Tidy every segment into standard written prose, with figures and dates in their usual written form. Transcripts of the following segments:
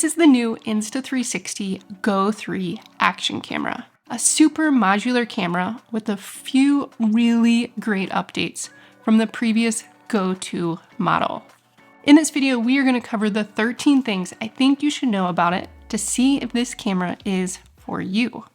This is the new Insta360 Go 3 action camera, a super modular camera with a few really great updates from the previous Go 2 model. In this video, we are going to cover the 13 things I think you should know about it to see if this camera is for you.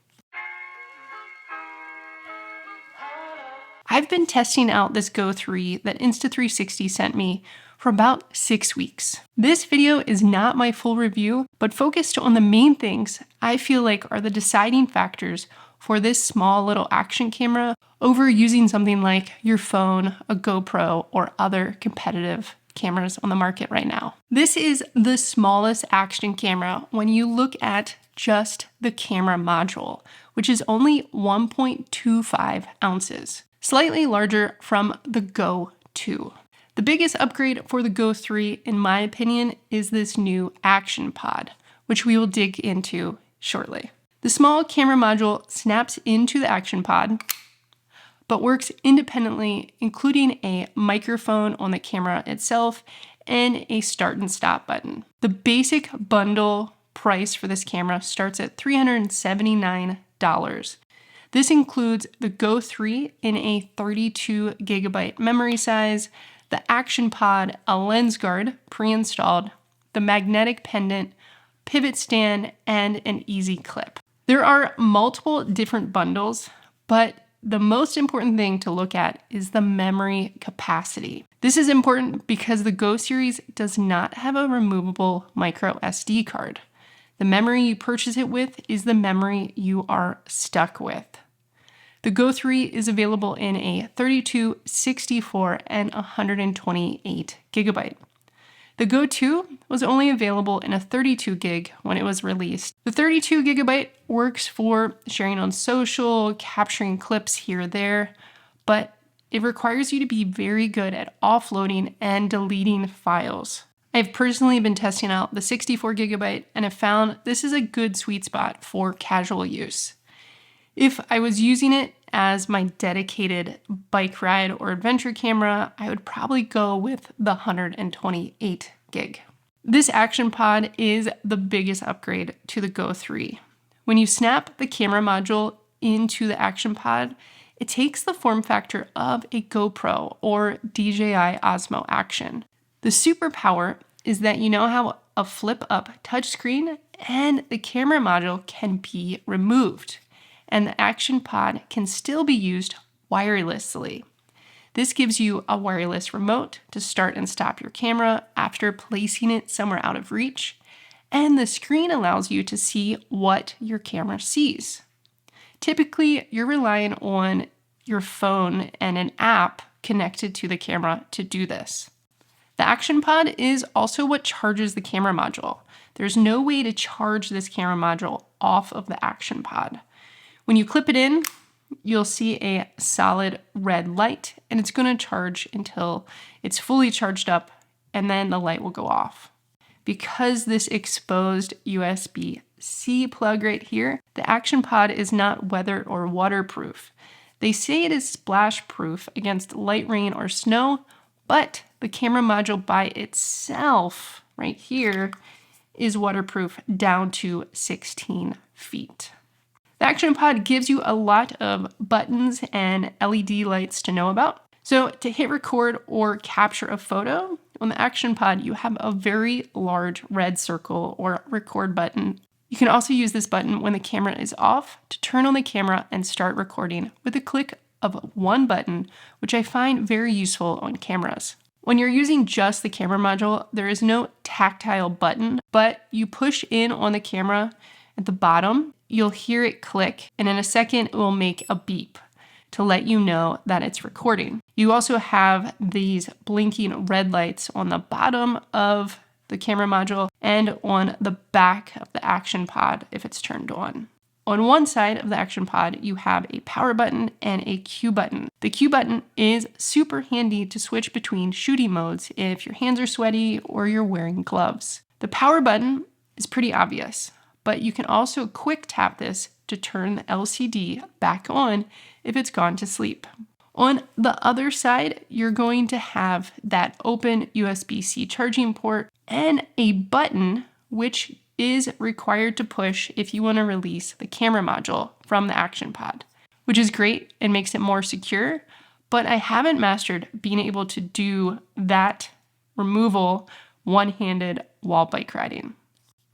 I've been testing out this Go 3 that Insta360 sent me for about 6 weeks. This video is not my full review, but focused on the main things I feel like are the deciding factors for this small little action camera over using something like your phone, a GoPro, or other competitive cameras on the market right now. This is the smallest action camera when you look at just the camera module, which is only 1.25 ounces, slightly larger from the Go 2. The biggest upgrade for the Go 3, in my opinion, is this new action pod, which we will dig into shortly. The small camera module snaps into the action pod, but works independently, including a microphone on the camera itself and a start and stop button. The basic bundle price for this camera starts at $379. This includes the Go 3 in a 32 gigabyte memory size, the action pod, a lens guard pre-installed, the magnetic pendant, pivot stand, and an easy clip. There are multiple different bundles, but the most important thing to look at is the memory capacity. This is important because the Go series does not have a removable micro SD card. The memory you purchase it with is the memory you are stuck with. The Go 3 is available in a 32, 64, and 128 gigabyte. The Go 2 was only available in a 32 gig when it was released. The 32 gigabyte works for sharing on social, capturing clips here or there, but it requires you to be very good at offloading and deleting files. I've personally been testing out the 64 gigabyte and have found this is a good sweet spot for casual use. If I was using it as my dedicated bike ride or adventure camera, I would probably go with the 128 gig. This action pod is the biggest upgrade to the Go 3. When you snap the camera module into the action pod, it takes the form factor of a GoPro or DJI Osmo Action. The superpower is that you now have a flip-up touchscreen and the camera module can be removed, and the action pod can still be used wirelessly. This gives you a wireless remote to start and stop your camera after placing it somewhere out of reach, and the screen allows you to see what your camera sees. Typically, you're relying on your phone and an app connected to the camera to do this. The action pod is also what charges the camera module. There's no way to charge this camera module off of the action pod. When you clip it in, you'll see a solid red light, and it's going to charge until it's fully charged up, and then the light will go off. Because this exposed USB-C plug right here, the action pod is not weather or waterproof. They say it is splash proof against light rain or snow, but the camera module by itself right here is waterproof down to 16 feet. The action pod gives you a lot of buttons and LED lights to know about. So to hit record or capture a photo, on the action pod, you have a very large red circle or record button. You can also use this button when the camera is off to turn on the camera and start recording with a click of one button, which I find very useful on cameras. When you're using just the camera module, there is no tactile button, but you push in on the camera at the bottom, you'll hear it click, and in a second, it will make a beep to let you know that it's recording. You also have these blinking red lights on the bottom of the camera module and on the back of the action pod if it's turned on. On one side of the action pod, you have a power button and a Q button. The Q button is super handy to switch between shooting modes if your hands are sweaty or you're wearing gloves. The power button is pretty obvious, but you can also quick tap this to turn the LCD back on if it's gone to sleep. On the other side, you're going to have that open USB-C charging port and a button which is required to push if you want to release the camera module from the Action Pod, which is great and makes it more secure, but I haven't mastered being able to do that removal one-handed while bike riding.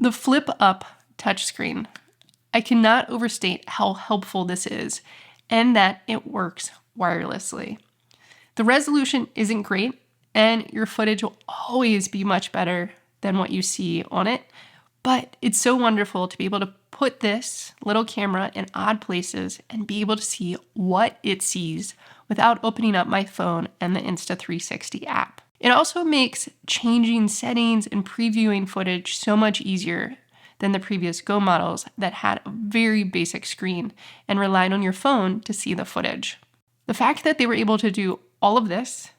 The flip up touchscreen. I cannot overstate how helpful this is and that it works wirelessly. The resolution isn't great, and your footage will always be much better than what you see on it, but it's so wonderful to be able to put this little camera in odd places and be able to see what it sees without opening up my phone and the Insta360 app. It also makes changing settings and previewing footage so much easier than the previous Go models that had a very basic screen and relied on your phone to see the footage. The fact that they were able to do all of this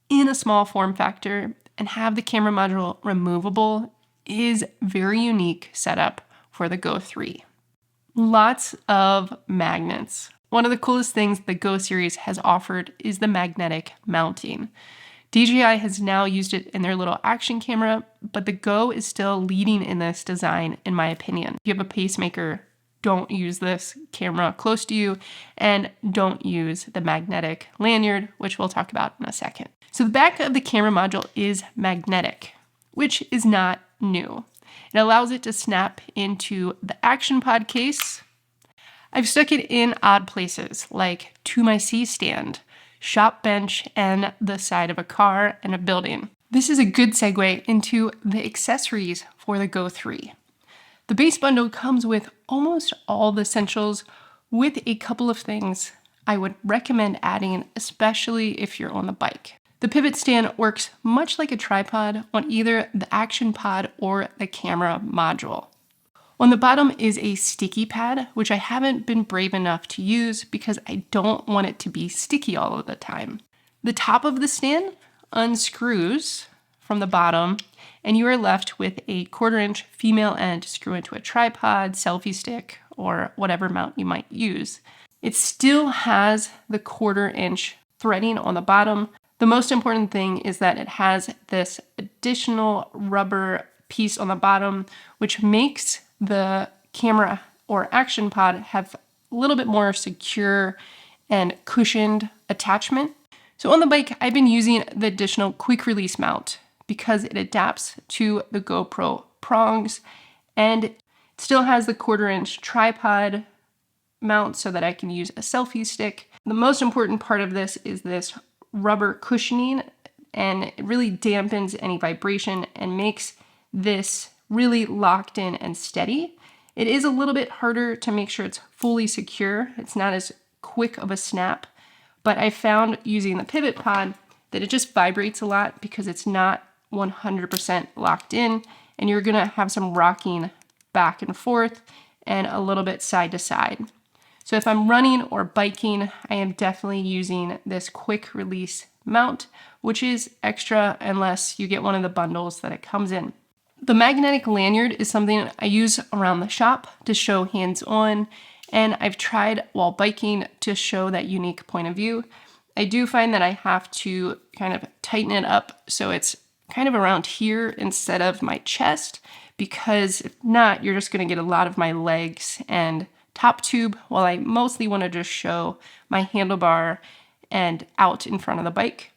in a small form factor and have the camera module removable is very unique setup for the Go 3. Lots of magnets. One of the coolest things the Go series has offered is the magnetic mounting. DJI has now used it in their little action camera, but the Go is still leading in this design, in my opinion. If you have a pacemaker, don't use this camera close to you, and don't use the magnetic lanyard, which we'll talk about in a second. So the back of the camera module is magnetic, which is not new. It allows it to snap into the Action Pod case. I've stuck it in odd places, like to my C-stand, shop bench, and the side of a car and a building. This is a good segue into the accessories for the Go 3. The base bundle comes with almost all the essentials, with a couple of things I would recommend adding, especially if you're on the bike. The pivot stand works much like a tripod on either the Action Pod or the camera module. On the bottom is a sticky pad, which I haven't been brave enough to use because I don't want it to be sticky all of the time. The top of the stand unscrews from the bottom, and you are left with a 1/4-inch female end to screw into a tripod, selfie stick, or whatever mount you might use. It still has the 1/4-inch threading on the bottom. The most important thing is that it has this additional rubber piece on the bottom, which makes the camera or Action Pod have a little bit more secure and cushioned attachment. So on the bike, I've been using the additional quick release mount because it adapts to the GoPro prongs, and it still has the 1/4-inch tripod mount so that I can use a selfie stick. The most important part of this is this rubber cushioning, and it really dampens any vibration and makes this really locked in and steady. It is a little bit harder to make sure it's fully secure. It's not as quick of a snap, but I found using the pivot pod that it just vibrates a lot because it's not 100% locked in, and you're gonna have some rocking back and forth and a little bit side to side. So if I'm running or biking, I am definitely using this quick release mount, which is extra unless you get one of the bundles that it comes in. The magnetic lanyard is something I use around the shop to show hands-on, and I've tried while biking to show that unique point of view. I do find that I have to kind of tighten it up so it's kind of around here instead of my chest, because if not, you're just gonna get a lot of my legs and top tube, while I mostly want to just show my handlebar and out in front of the bike.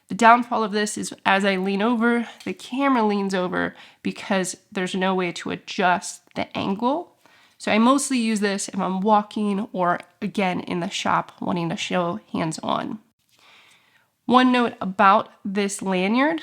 The downfall of this is as I lean over, the camera leans over because there's no way to adjust the angle. So I mostly use this if I'm walking or, again, in the shop wanting to show hands-on. One note about this lanyard: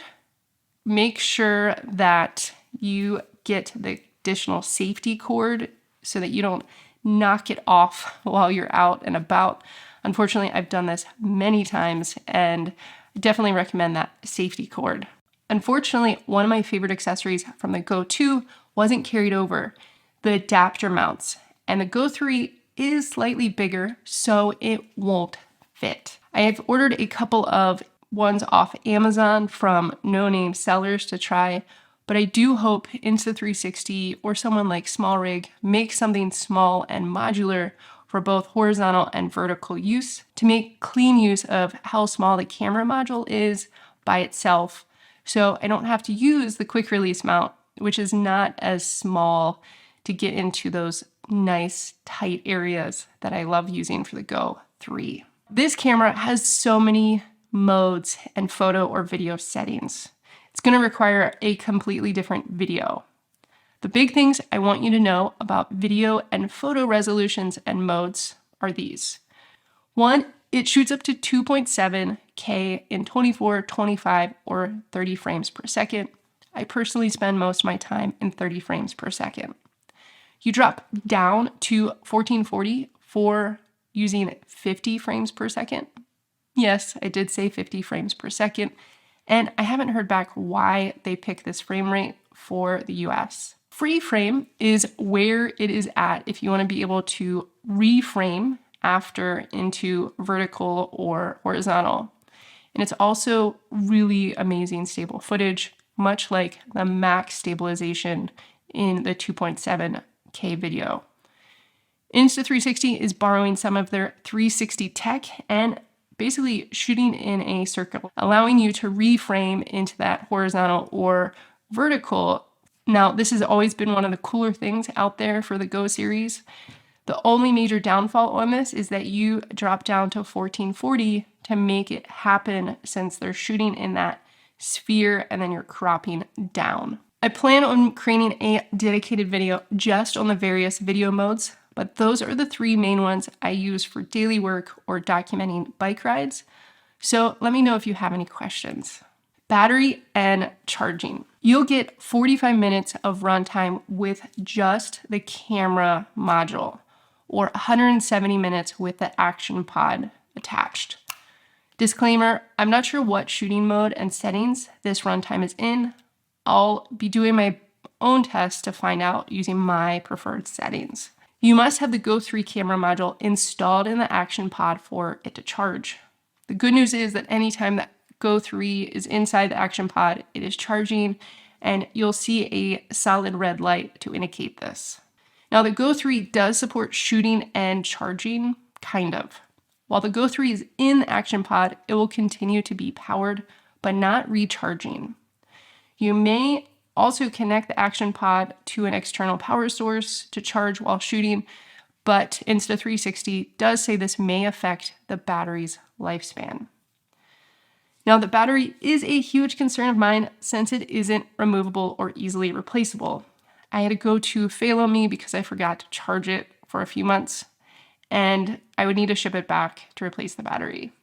make sure that you get the additional safety cord so that you don't knock it off while you're out and about. Unfortunately, I've done this many times, and I definitely recommend that safety cord. Unfortunately, one of my favorite accessories from the Go 2 wasn't carried over: the adapter mounts. And the Go 3 is slightly bigger, so it won't fit. I have ordered a couple of ones off Amazon from no-name sellers to try, but I do hope Insta360 or someone like SmallRig makes something small and modular for both horizontal and vertical use to make clean use of how small the camera module is by itself, so I don't have to use the quick release mount which is not as small to get into those nice tight areas that I love using for the Go 3. This camera has so many modes and photo or video settings. It's going to require a completely different video. The big things I want you to know about video and photo resolutions and modes are these. One, it shoots up to 2.7K in 24, 25, or 30 frames per second. I personally spend most of my time in 30 frames per second. You drop down to 1440 for using 50 frames per second. Yes, I did say 50 frames per second, and I haven't heard back why they pick this frame rate for the US. Free frame is where it is at if you want to be able to reframe after into vertical or horizontal. And it's also really amazing stable footage, much like the max stabilization in the 2.7K video. Insta360 is borrowing some of their 360 tech and basically shooting in a circle, allowing you to reframe into that horizontal or vertical. Now, this has always been one of the cooler things out there for the Go series. The only major downfall on this is that you drop down to 1440 to make it happen, since they're shooting in that sphere and then you're cropping down. I plan on creating a dedicated video just on the various video modes, but those are the three main ones I use for daily work or documenting bike rides. So let me know if you have any questions. Battery and charging. You'll get 45 minutes of runtime with just the camera module, or 170 minutes with the action pod attached. Disclaimer, I'm not sure what shooting mode and settings this runtime is in. I'll be doing my own test to find out using my preferred settings. You must have the Go 3 camera module installed in the action pod for it to charge. The good news is that anytime that Go 3 is inside the action pod, it is charging, and you'll see a solid red light to indicate this. Now, the Go 3 does support shooting and charging, kind of. While the Go 3 is in the action pod, it will continue to be powered, but not recharging. You may also connect the action pod to an external power source to charge while shooting, but Insta360 does say this may affect the battery's lifespan. Now, the battery is a huge concern of mine since it isn't removable or easily replaceable. I had a Go 2 fail on me because I forgot to charge it for a few months, and I would need to ship it back to replace the battery.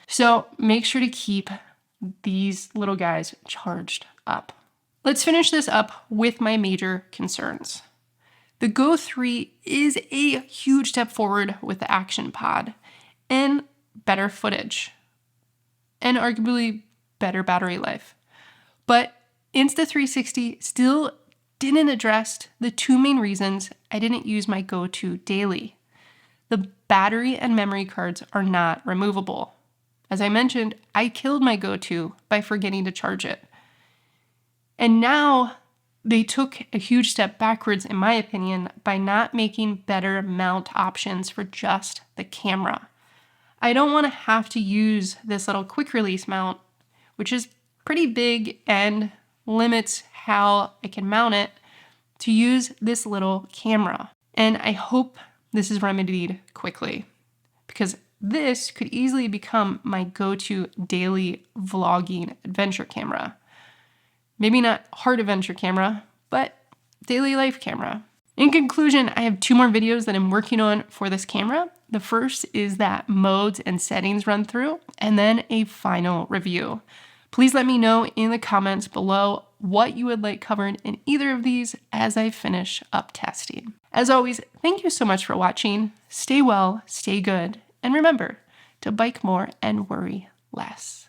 So make sure to keep these little guys charged up. Let's finish this up with my major concerns. The Go 3 is a huge step forward with the action pod and better footage, and arguably better battery life. But Insta360 still didn't address the two main reasons I didn't use my Go 2 daily. The battery and memory cards are not removable. As I mentioned, I killed my Go 2 by forgetting to charge it. And now they took a huge step backwards, in my opinion, by not making better mount options for just the camera. I don't want to have to use this little quick release mount, which is pretty big and limits how I can mount it, to use this little camera. And I hope this is remedied quickly, because this could easily become my go-to daily vlogging adventure camera. Maybe not hard adventure camera, but daily life camera. In conclusion, I have two more videos that I'm working on for this camera. The first is that modes and settings run through, and then a final review. Please let me know in the comments below what you would like covered in either of these as I finish up testing. As always, thank you so much for watching. Stay well, stay good, and remember to bike more and worry less.